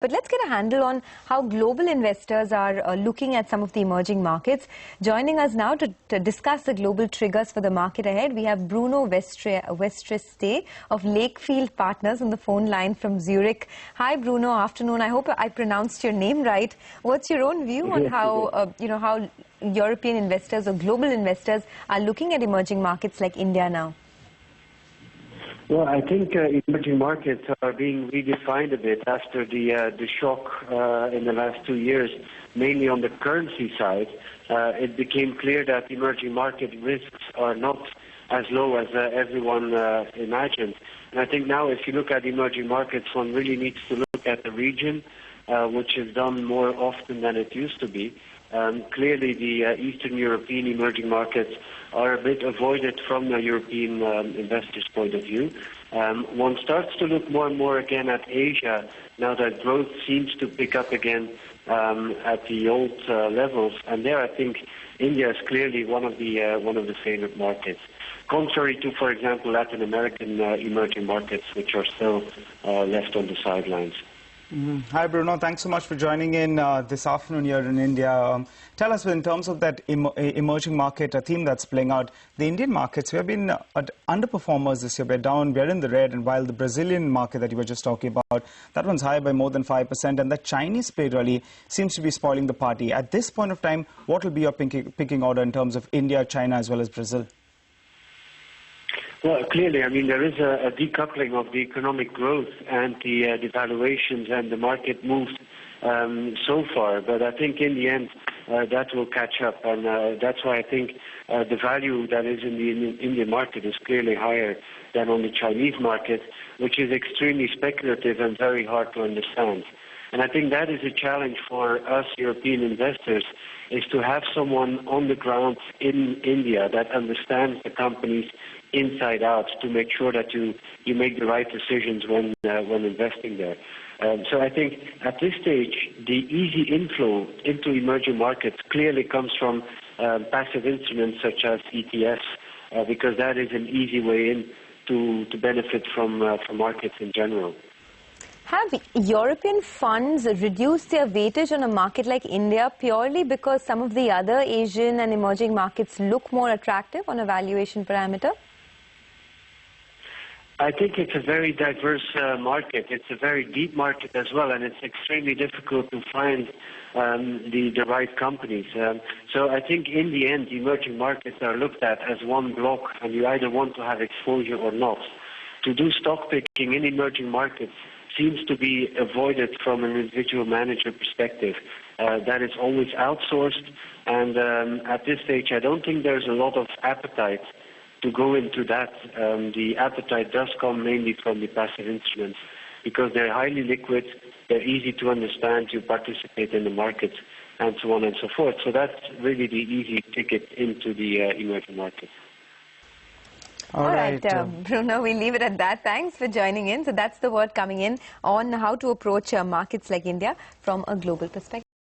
But let's get a handle on how global investors are looking at some of the emerging markets. Joining us now to discuss the global triggers for the market ahead, we have Bruno Verstraete of Lakefield Partners on the phone line from Zurich. Hi, Bruno. Afternoon. I hope I pronounced your name right. What's your own view on how how European investors or global investors are looking at emerging markets like India now? Well, I think emerging markets are being redefined a bit after the shock in the last 2 years, mainly on the currency side. It became clear that emerging market risks are not as low as everyone imagined. And I think now if you look at emerging markets, one really needs to look at the region, which is done more often than it used to be. Clearly, the Eastern European emerging markets are a bit avoided from the European investors' point of view. One starts to look more and more again at Asia now that growth seems to pick up again at the old levels, and there I think India is clearly one of the favorite markets. Contrary to, for example, Latin American emerging markets, which are still left on the sidelines. Hi Bruno, thanks so much for joining in this afternoon here in India. Tell us, in terms of that emerging market, a theme that's playing out, the Indian markets, we have been underperformers this year. We're down, we're in the red, and while the Brazilian market that you were just talking about, that one's higher by more than 5%, and the Chinese play really seems to be spoiling the party. At this point of time, what will be your picking order in terms of India, China as well as Brazil? Well, clearly, I mean, there is a decoupling of the economic growth and the devaluations and the market moves so far. But I think in the end, that will catch up. And that's why I think the value that is in the Indian market is clearly higher than on the Chinese market, which is extremely speculative and very hard to understand. And I think that is a challenge for us European investors, is to have someone on the ground in India that understands the companies inside out, to make sure that you make the right decisions when investing there. So I think at this stage, the easy inflow into emerging markets clearly comes from passive instruments such as ETFs, because that is an easy way in to benefit from markets in general. Have European funds reduced their weightage on a market like India purely because some of the other Asian and emerging markets look more attractive on a valuation parameter? I think it's a very diverse market. It's a very deep market as well, and it's extremely difficult to find the right companies. So I think in the end, emerging markets are looked at as one block, and you either want to have exposure or not. To do stock picking in emerging markets seems to be avoided from an individual manager perspective. That is always outsourced, and at this stage I don't think there's a lot of appetite to go into that. The appetite does come mainly from the passive instruments, because they're highly liquid, they're easy to understand, you participate in the market, and so on and so forth. So that's really the easy ticket into the emerging market. All right, Bruno, we'll leave it at that. Thanks for joining in. So that's the word coming in on how to approach markets like India from a global perspective.